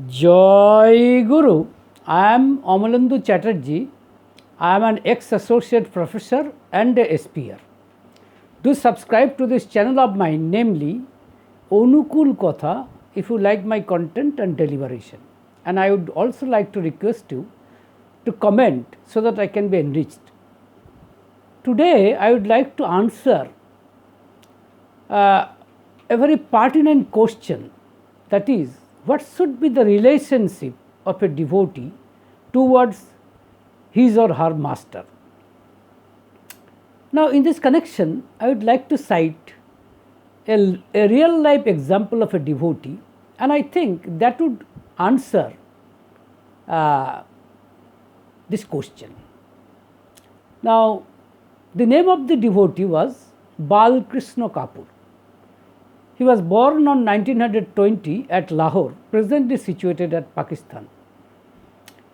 Joy Guru. I am Amalendu Chatterjee. I am an ex-associate professor and a SPR. Do subscribe to this channel of mine, namely Anukul Kotha, if you like my content and deliberation. And I would also like to request you to comment so that I can be enriched. Today, I would like to answer a very pertinent question, that is, what should be the relationship of a devotee towards his or her master. Now, in this connection, I would like to cite a real life example of a devotee, and I think that would answer this question. Now, the name of the devotee was Balkrishna-Kapur. He was born on 1920 at Lahore, presently situated at Pakistan.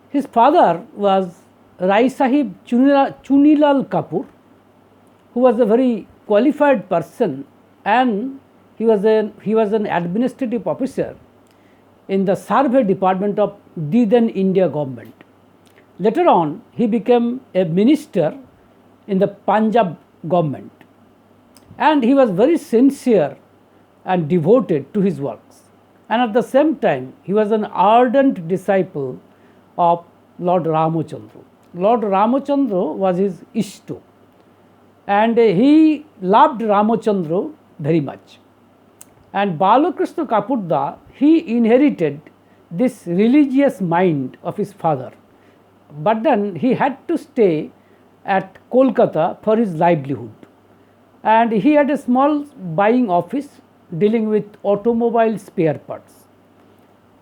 His father was Rai Sahib Chunilal Kapur, who was a very qualified person, and he was an administrative officer in the survey department of the then India government. Later on, he became a minister in the Punjab government, and he was very sincere and devoted to his works, and at the same time he was an ardent disciple of Lord Ramachandra. Lord Ramachandra was his Ishto, and he loved Ramachandra very much. And Balakrishna Kapurda, he inherited this religious mind of his father, but then he had to stay at Kolkata for his livelihood, and he had a small buying office dealing with automobile spare parts,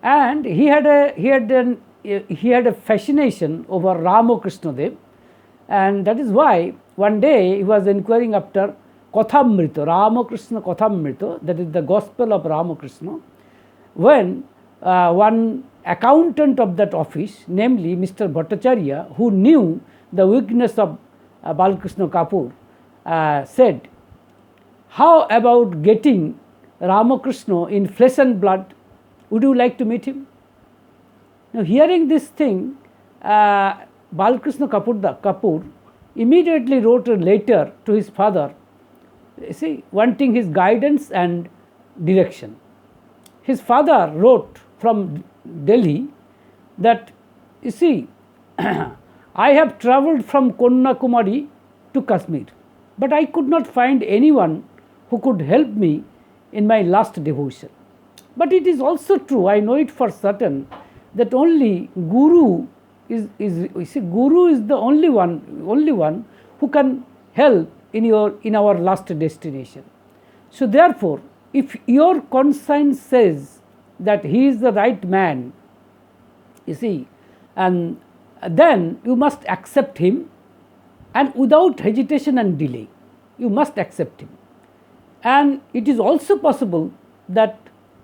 and he had a fascination over Ramakrishna Dev, and that is why one day he was inquiring after Kotha-Amrita, Ramakrishna Kotha-Amrita, that is the gospel of Ramakrishna, when one accountant of that office, namely Mr. Bhattacharya, who knew the weakness of Balakrishna Kapur, said, "How about getting Ramakrishna in flesh and blood? Would you like to meet him?" Now, hearing this thing, Balakrishna Kapur immediately wrote a letter to his father, wanting his guidance and direction. His father wrote from Delhi that, I have travelled from Kanyakumari to Kashmir, but I could not find anyone who could help me in my last devotion. But it is also true, I know it for certain, that only Guru is the only one who can help in our last destination. So therefore, if your conscience says that he is the right man, and then you must accept him, and without hesitation and delay, you must accept him. And it is also possible that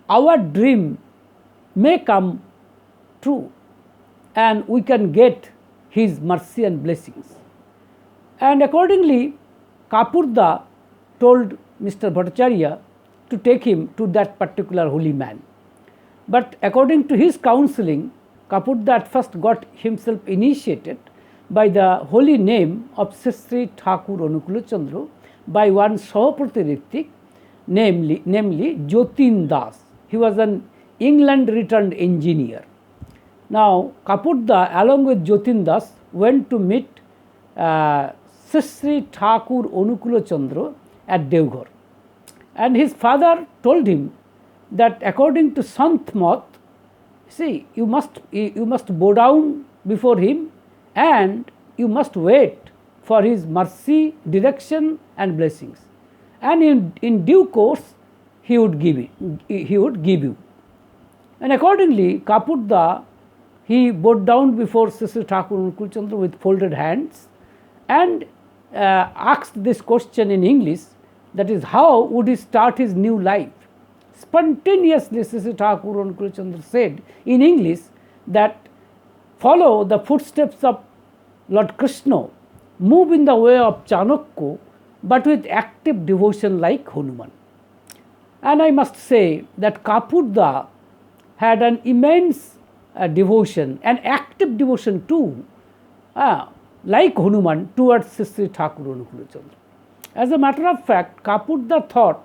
our dream may come true, and we can get his mercy and blessings. And accordingly, Kapurda told Mr. Bhattacharya to take him to that particular holy man. But according to his counseling, Kapurda at first got himself initiated by the holy name of Sri Thakur-Anukul Chandra by one Sahaprati Ritik, namely Jotin Das. He was an England returned engineer. Now, Kapurda along with Jotin Das went to meet Sri Thakur-Anukul Chandra at Devghar, and his father told him that according to Sant Mat, you must bow down before him, and you must wait for his mercy, direction and blessings, and in due course he would give you. And accordingly, Kapurda, he bowed down before Sri Thakur-Anukul Chandra with folded hands, and asked this question in English, that is, how would he start his new life? Spontaneously, Sri Thakur-Anukul Chandra said in English that, follow the footsteps of Lord Krishna, move in the way of Chanakya, but with active devotion like Hanuman. And I must say that Kapurda had an immense devotion, an active devotion too, like Hanuman, towards Sri Thakur Anukul Chandra. As a matter of fact, Kapurda thought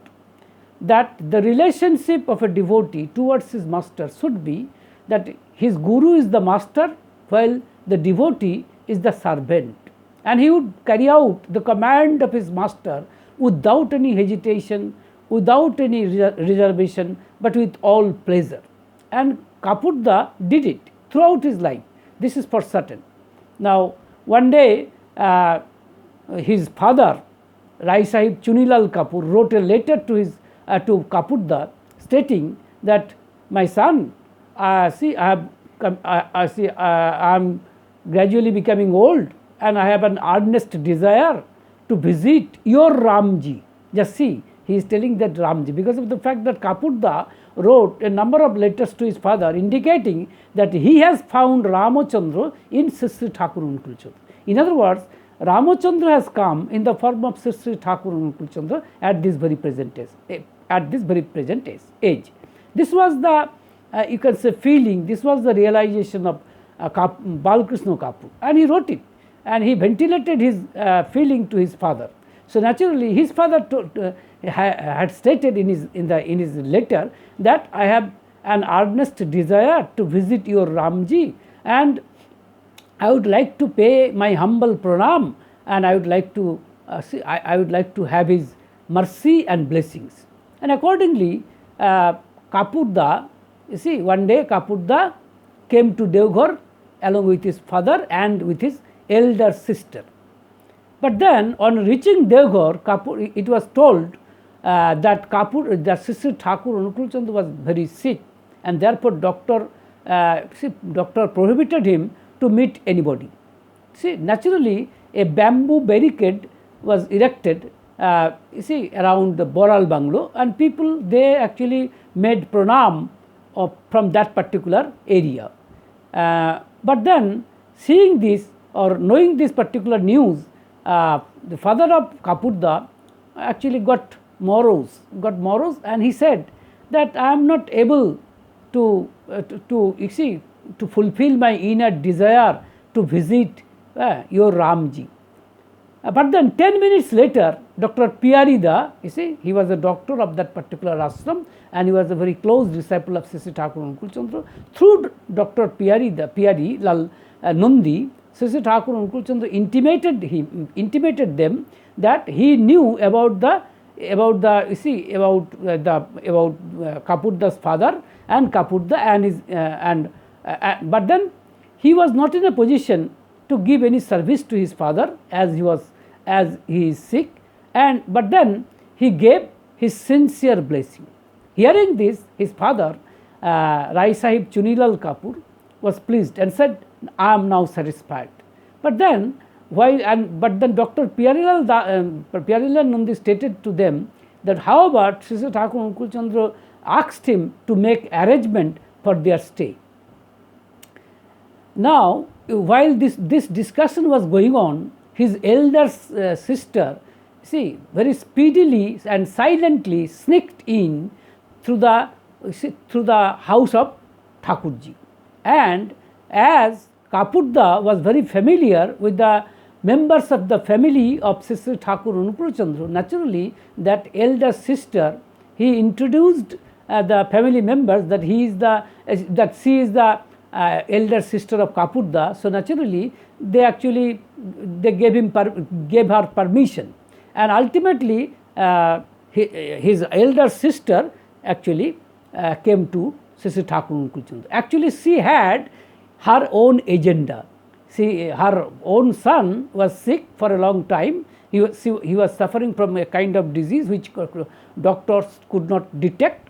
that the relationship of a devotee towards his master should be that his guru is the master while the devotee is the servant, and he would carry out the command of his master without any hesitation, without any reservation, but with all pleasure. And Kapurda did it throughout his life. This is for certain. Now, one day, his father, Rai Sahib Chunilal Kapur, wrote a letter to Kapurda stating that, my son, I am gradually becoming old and I have an earnest desire to visit your Ramji. Just see, he is telling that Ramji because of the fact that Kapurda wrote a number of letters to his father indicating that he has found Ramachandra in Sri Thakur Anukul Chandra. In other words, Ramachandra has come in the form of Sri Thakur Anukul Chandra at this very present age. This was the you can say feeling, this was the realization of Balkrishna Kapur, and he wrote it and he ventilated his feeling to his father. So naturally his father had stated in his letter that I have an earnest desire to visit your Ramji, and I would like to pay my humble pranam, and I would like to I would like to have his mercy and blessings. And accordingly, Kapurda, you see, one day Kapurda came to Devghar along with his father and with his elder sister. But then on reaching Devghar, it was told that Sri Thakur Anukul Chandra was very sick, and therefore doctor prohibited him to meet anybody. See, naturally a bamboo barricade was erected around the Boral Banglo, and people, they actually made pranam from that particular area. But then seeing this or knowing this particular news, the father of Kapurda actually got morose, and he said that I am not able to fulfill my inner desire to visit your Ramji. But then 10 minutes later, Dr. Pyarida, you see, he was a doctor of that particular ashram, and he was a very close disciple of Sri Thakur Anukul Chandra. Through Dr. Pyari Lal Nundi, Sri Thakur Anukul Chandra intimated them that he knew about Kapurda's father and Kapurda and his but then he was not in a position to give any service to his father as he is sick, but then he gave his sincere blessing. Hearing this, his father, Rai Sahib Chunilal Kapur, was pleased and said, I am now satisfied. But then Dr. Pyarelal Nandi stated to them that however Sri Thakur Anukul Chandra asked him to make arrangement for their stay. Now, while this discussion was going on, his elder sister, very speedily and silently sneaked in through the house of Thakurji. And as Kapurda was very familiar with the members of the family of Sri Thakur Anukul Chandra, naturally that elder sister, he introduced the family members that she is the elder sister of Kapurda. So naturally they gave her permission, and ultimately his elder sister actually came to Sri Thakur Anukul Chandra. Actually she had her own agenda. Her own son was sick for a long time. He was suffering from a kind of disease which doctors could not detect,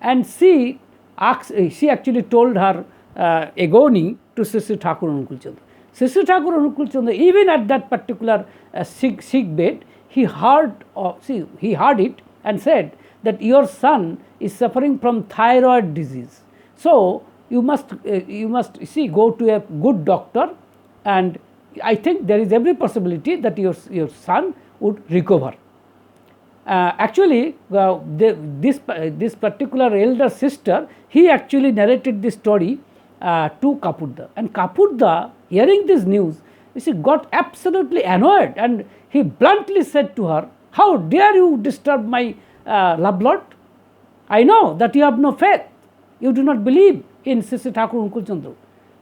and she actually told her agony to Sri Thakur Anukul Chandra. Sri Thakur Anukul Chandra, even at that particular sick bed, he heard it and said that your son is suffering from thyroid disease. So you must go to a good doctor, and I think there is every possibility that your son would recover. This particular elder sister, he actually narrated this story to Kapurda, and Kapurda, hearing this news, got absolutely annoyed, and he bluntly said to her, "How dare you disturb my love lot? I know that you have no faith, you do not believe in Sri Sri Thakur Anukul Chandra,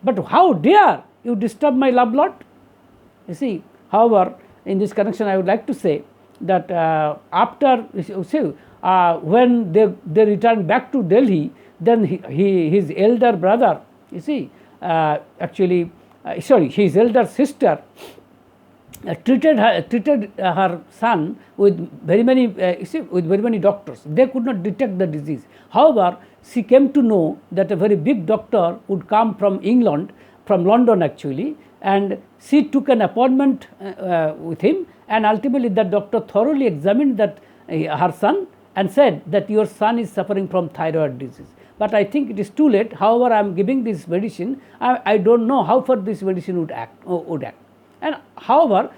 but how dare you disturb my love lot?" However, in this connection, I would like to say that when they returned back to Delhi, then his elder brother, his elder sister treated her son with very many doctors. They could not detect the disease. However, she came to know that a very big doctor would come from England, from London actually, and she took an appointment with him, and ultimately that doctor thoroughly examined her son and said that your son is suffering from thyroid disease. But I think it is too late. However, I am giving this medicine. I don't know how far this medicine would act. And however,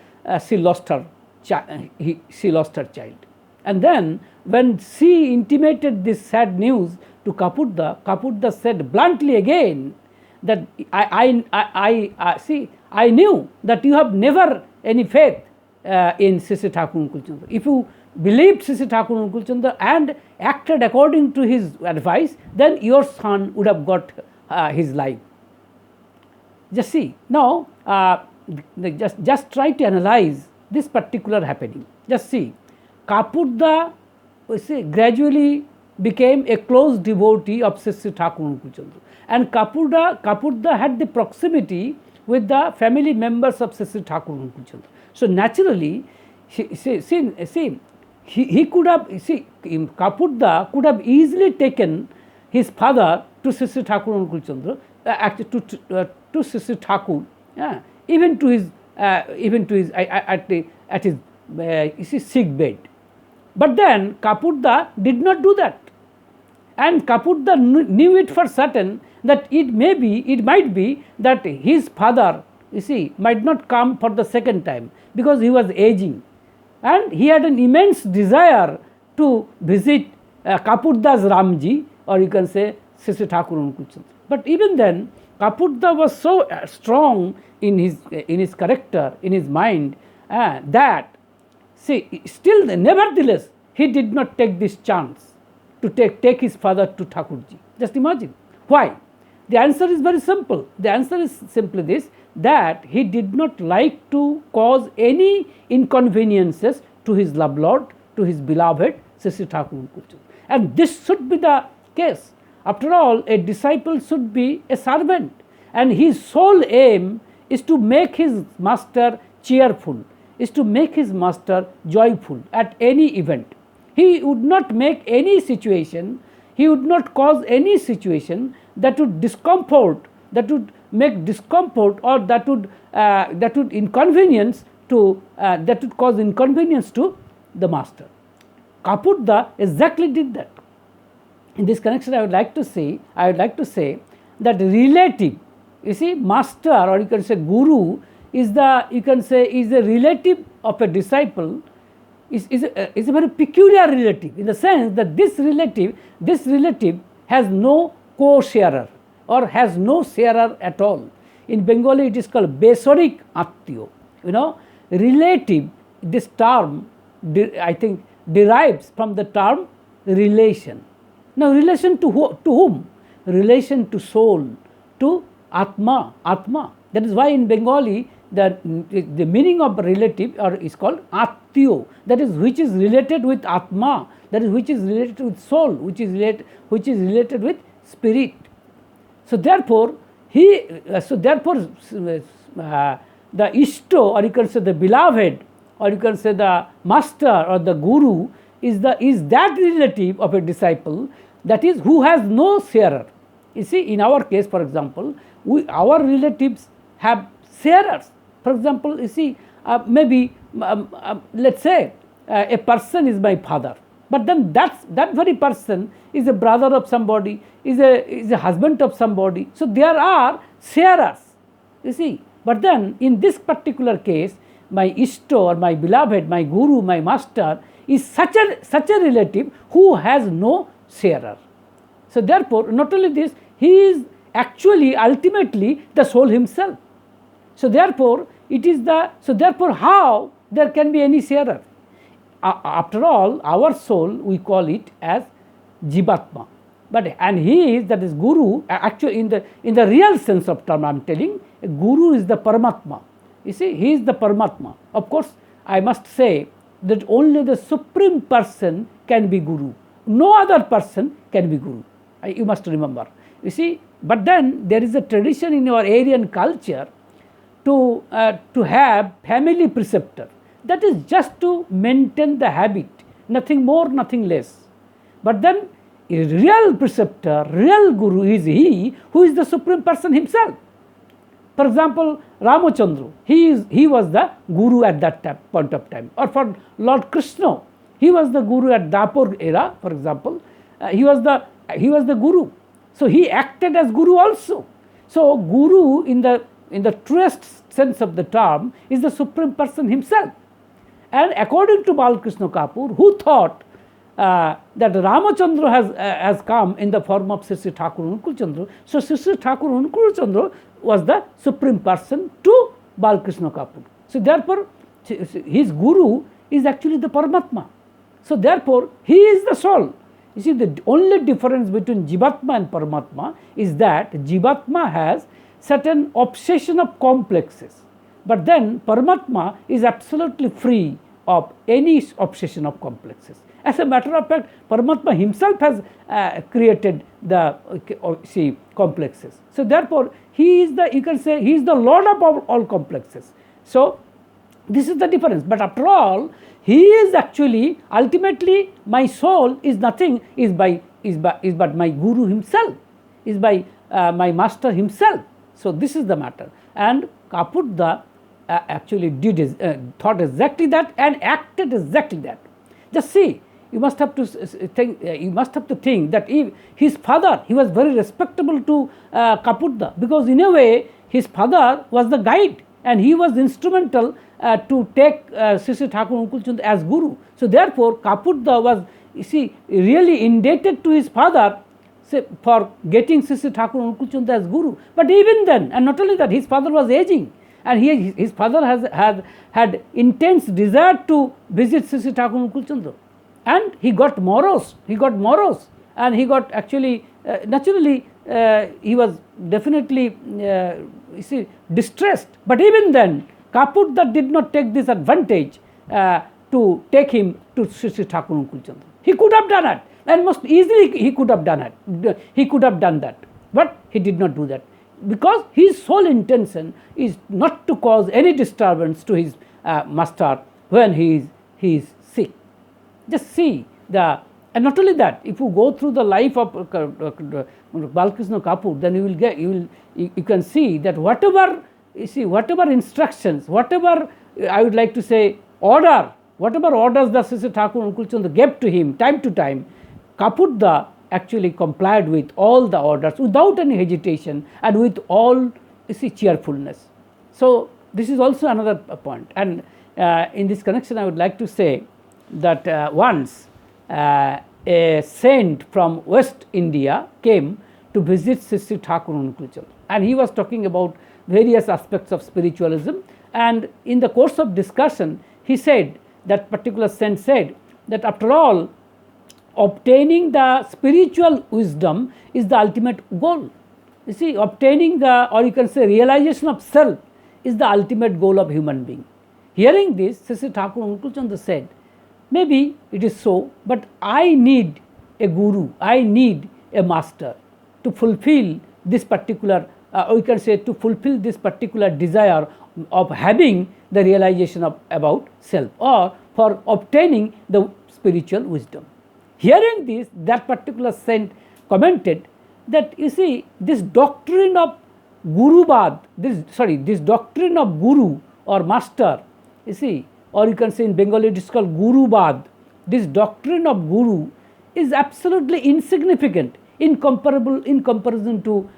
she lost her child. And then when she intimated this sad news to Kapurda said bluntly again that I knew that you have never any faith in Sri Sri Thakur Anukul Chandra. If you believed Sri Sri Thakur Anukul Chandra and acted according to his advice, then your son would have got his life. Just see, now just try to analyze this particular happening. Just see, Kapurda gradually became a close devotee of Sri Sri Thakur Anukul Chandra, and Kapurda had the proximity with the family members of Sri Sri Thakur Anukul Chandra. So naturally, Kapurda could have easily taken his father to Sri Sri Thakur Anukul Chandra, to Sri Sri Thakur, even to his at his sick bed. But then Kapurda did not do that, and Kapurda knew it for certain that it might be that his father, might not come for the second time because he was aging, and he had an immense desire to visit Kapurda's Ramji, or you can say Sri Sri Thakur Anukul Chandra. But even then, Kapurda was so strong in his character, in his mind, that still nevertheless he did not take this chance to take his father to Thakurji. Just imagine. Why? The answer is very simple. The answer is simply this, that he did not like to cause any inconveniences to his love lord, to his beloved Sri Sri Thakur Anukul Chandra. And this should be the case. After all, a disciple should be a servant, and his sole aim is to make his master cheerful, is to make his master joyful at any event. He would not make any situation, he would not cause any situation that would discomfort, that would make discomfort, or that would inconvenience to that would cause inconvenience to the master. Kapurda exactly did that. In this connection, I would like to say that relative, master, or you can say guru, is a relative of a disciple, is a very peculiar relative, in the sense that this relative has no co-sharer or has no sharer at all. In Bengali, it is called Besorik Attiyo. Relative, this term I think derives from the term relation. Now, relation to whom? Relation to soul, to Atma. That is why in Bengali the meaning of relative is called Attiyo. That is which is related with Atma. That is which is related with soul, which is related with spirit. So therefore, the Ishto, or you can say the beloved, or you can say the master or the guru, is that relative of a disciple, that is who has no sharer. In our case, for example, our relatives have sharers. For example, maybe let's say a person is my father, but then that very person is a brother of somebody, is a husband of somebody. So there are sharers, But then in this particular case, my Ishto, or my beloved, my guru, my master, is such a relative who has no sharer. So therefore, not only this, he is actually ultimately the soul himself. So therefore, therefore how there can be any sharer? After all, our soul, we call it as Jivatma. And he is, that is Guru, actually in the real sense of term I am telling, Guru is the Paramatma. You see, he is the Paramatma. Of course, I must say that only the Supreme Person can be Guru. No other person can be Guru. You must remember. You see, but then there is a tradition in your Aryan culture to have family preceptor. That is just to maintain the habit, nothing more, nothing less. But then a real preceptor, real Guru is he who is the Supreme Person himself. For example, Ramachandra, he was the Guru at that point of time. Or for Lord Krishna, he was the Guru at Dapur era, for example. He was the Guru. So he acted as Guru also. So Guru in the truest sense of the term is the Supreme Person himself. And according to Balkrishna Kapur, who thought that Ramachandra has come in the form of Sri Thakur Anukul Chandra, so Sri Thakur Anukul Chandra was the Supreme Person to Balkrishna Kapur. So therefore, his Guru is actually the Paramatma. So therefore, he is the soul. You see, the only difference between Jivatma and Paramatma is that Jivatma has certain obsession of complexes. But then Paramatma is absolutely free of any obsession of complexes. As a matter of fact, Paramatma himself has created the complexes. So therefore, he is the, you can say, he is the Lord of all complexes. So this is the difference. But after all, he is actually, ultimately, my soul is nothing, is but my Guru himself, is by my master himself. So this is the matter. And Kapurda actually thought exactly that and acted exactly that. Just see, you must have to think that if his father, he was very respectable to Kapurda, because in a way his father was the guide and he was instrumental to take Sri Thakur Anukul Chandra as Guru. So therefore, Kapurda was, you see, really indebted to his father for getting Sri Thakur Anukul Chandra as Guru. But even then, and not only that, his father was aging, and his father had intense desire to visit Sri Thakur Anukul Chandra, and he got morose, and he got actually, naturally, he was definitely, distressed. But even then, Kapurda did not take this advantage to take him to Sri Thakur Anukul Chandra. He could have done it, and most easily he could have done it. He could have done that, but he did not do that, because his sole intention is not to cause any disturbance to his master when he is sick. Just see and not only that, if you go through the life of Balkrishna Kapur, then you can see that whatever instructions, whatever I would like to say whatever orders the Sri Thakur Anukul Chandra gave to him time to time, Kapurda actually complied with all the orders without any hesitation and with all cheerfulness. So this is also another point. And in this connection, I would like to say that once a saint from West India came to visit Sri Thakur Anukul Chandra, and he was talking about various aspects of spiritualism. And in the course of discussion, he said, that particular saint said that after all, obtaining the spiritual wisdom is the ultimate goal. You see, obtaining or you can say realization of self is the ultimate goal of human being. Hearing this, Sri Thakur Anukul Chandra said, maybe it is so, but I need a guru, I need a master to fulfill this particular, or you can say to fulfill this particular desire of having the realization about self, or for obtaining the spiritual wisdom. Hearing this, that particular saint commented that, you see, this doctrine of Gurubad, this doctrine of Guru or master, you see, or you can say in Bengali it is called Gurubad. This doctrine of Guru is absolutely insignificant in comparison to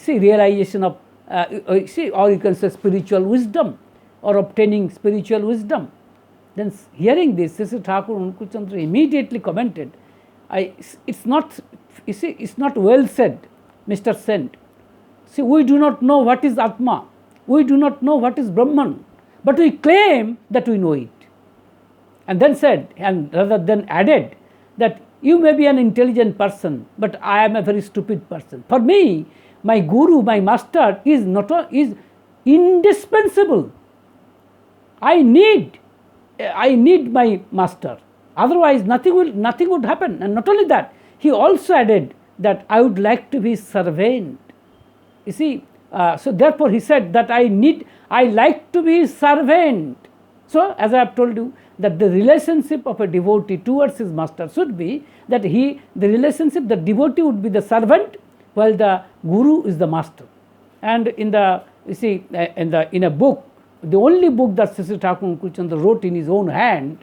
realization of or you can say spiritual wisdom or obtaining spiritual wisdom. Then hearing this, Sri Thakur Anukul Chandra immediately commented, it's not, you see, it's not well said, Mr. Sen. See, we do not know what is Atma, we do not know what is Brahman, but we claim that we know it. And then said, and rather than added, that you may be an intelligent person, but I am a very stupid person. For me, my guru, my master is indispensable. I need my master. Otherwise, nothing would happen. And not only that, he also added that I would like to be servant. You see, so therefore he said that I like to be servant. So as I have told you, that the relationship of a devotee towards his master should be that the devotee would be the servant, while the guru is the master. And in a book, the only book that Sri Thakur Anukul Chandra wrote in his own hand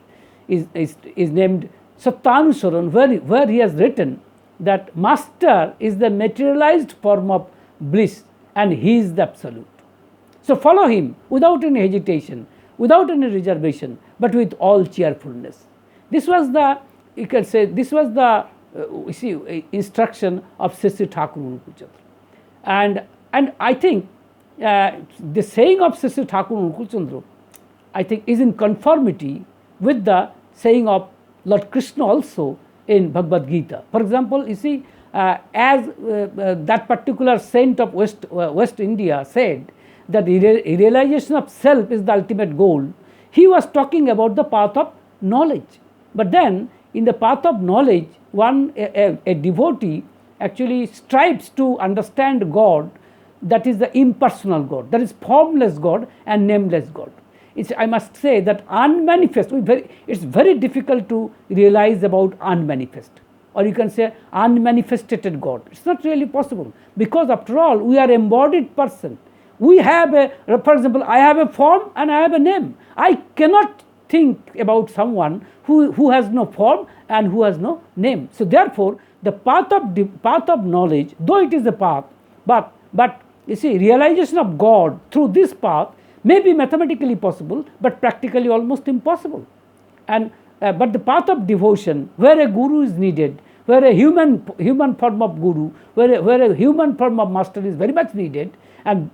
is named Sattanusaran, where he has written that master is the materialized form of bliss and he is the absolute. So follow him without any hesitation, without any reservation, but with all cheerfulness. This was the, you can say, this was the instruction of Sri Thakur Anukul Chandra. And I think the saying of Sri Thakur Anukul Chandra, I think, is in conformity with the saying of Lord Krishna also in Bhagavad Gita. For example, you see, as that particular saint of West India said that realization of self is the ultimate goal, he was talking about the path of knowledge. But then in the path of knowledge, a devotee actually strives to understand God, that is the impersonal God, that is formless God and nameless God. I must say that unmanifest, it's very difficult to realize about unmanifest, or you can say unmanifested God. It's not really possible, because after all, we are embodied person. We have for example, I have a form and I have a name. I cannot think about someone who has no form and who has no name. So therefore, the path of knowledge, though it is a path, but you see, realization of God through this path may be mathematically possible, but practically almost impossible. And but the path of devotion, where a guru is needed, where a human form of guru, where a human form of master is very much needed, and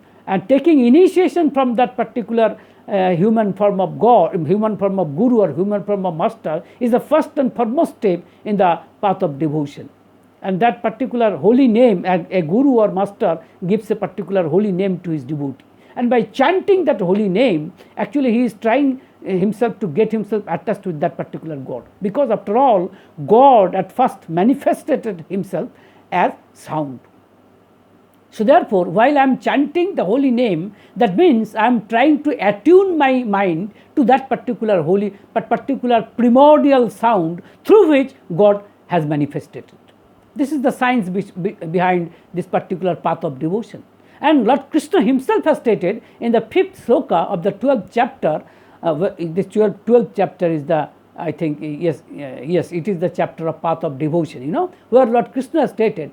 taking initiation from that particular human form of God, human form of guru or human form of master, is the first and foremost step in the path of devotion. And that particular holy name, a guru or master gives a particular holy name to his devotee. And by chanting that holy name, actually he is trying himself to get himself attached with that particular God. Because after all, God at first manifested himself as sound. So therefore, while I am chanting the holy name, that means I am trying to attune my mind to that particular primordial sound through which God has manifested it. This is the science behind this particular path of devotion. And Lord Krishna himself has stated in the 5th sloka of the 12th chapter, this 12th chapter is the, I think, yes, it is the chapter of path of devotion, where Lord Krishna has stated,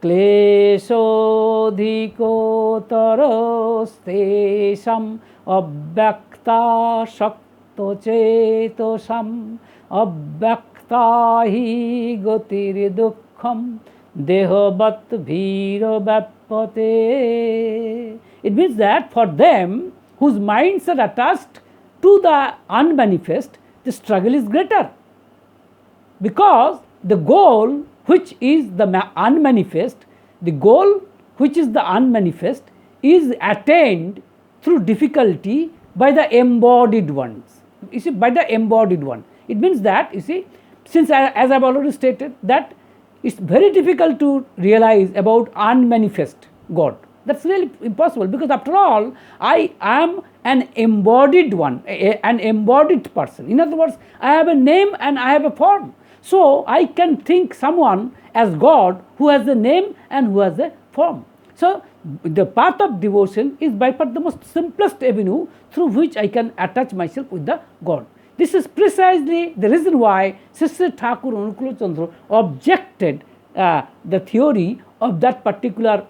Kleshodhiko tarostesham abhyakta shakto chetosam abhyakta hi gotir dukkham dehavat bhiro vapate. It means that for them whose minds are attached to the unmanifest, the struggle is greater, because the goal which is the unmanifest, is attained through difficulty by the embodied ones. You see, by the embodied one. It means that, you see, since as I have already stated, that it's very difficult to realize about unmanifest God. That's really impossible, because after all, I am an embodied one, an embodied person. In other words, I have a name and I have a form. So I can think someone as God who has a name and who has a form. So the path of devotion is by far the most simplest avenue through which I can attach myself with the God. This is precisely the reason why Sri Thakur Anukul Chandra objected the theory of that particular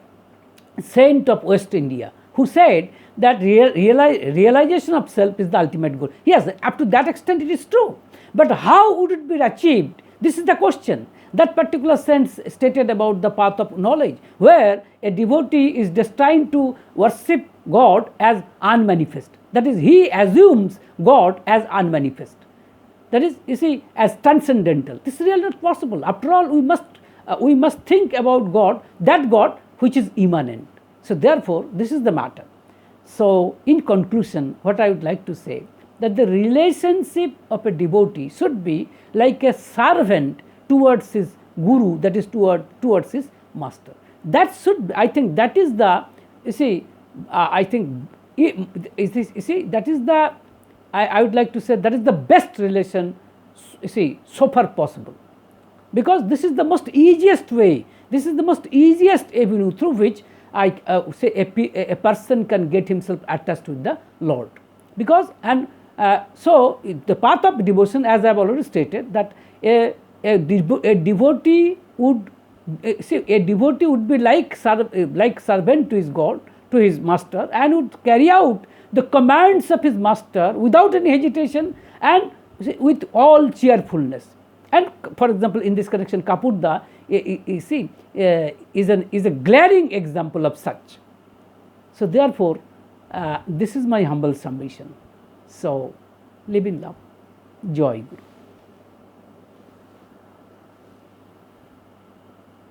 saint of West India, who said that realization of self is the ultimate goal. Yes, up to that extent it is true. But how would it be achieved? This is the question. That particular sense stated about the path of knowledge, where a devotee is destined to worship God as unmanifest. That is, he assumes God as unmanifest. That is, you see, as transcendental. This is really not possible. After all, we must think about God, that God which is immanent. So therefore, this is the matter. So in conclusion, what I would like to say, that the relationship of a devotee should be like a servant towards his guru, that is towards his master. That should, I think, that is the, you see, I think, you see, that is the, I would like to say, that is the best relation, you see, so far possible. Because this is the most easiest way, this is the most easiest avenue through which I say a person can get himself attached with the Lord. Because, and so the path of devotion, as I have already stated, that a devotee would be like servant to his God, to his master, and would carry out the commands of his master without any hesitation and with all cheerfulness. And for example, in this connection, Kapurda, you see, is a glaring example of such. So therefore, this is my humble submission. So live in love. Joy Guru.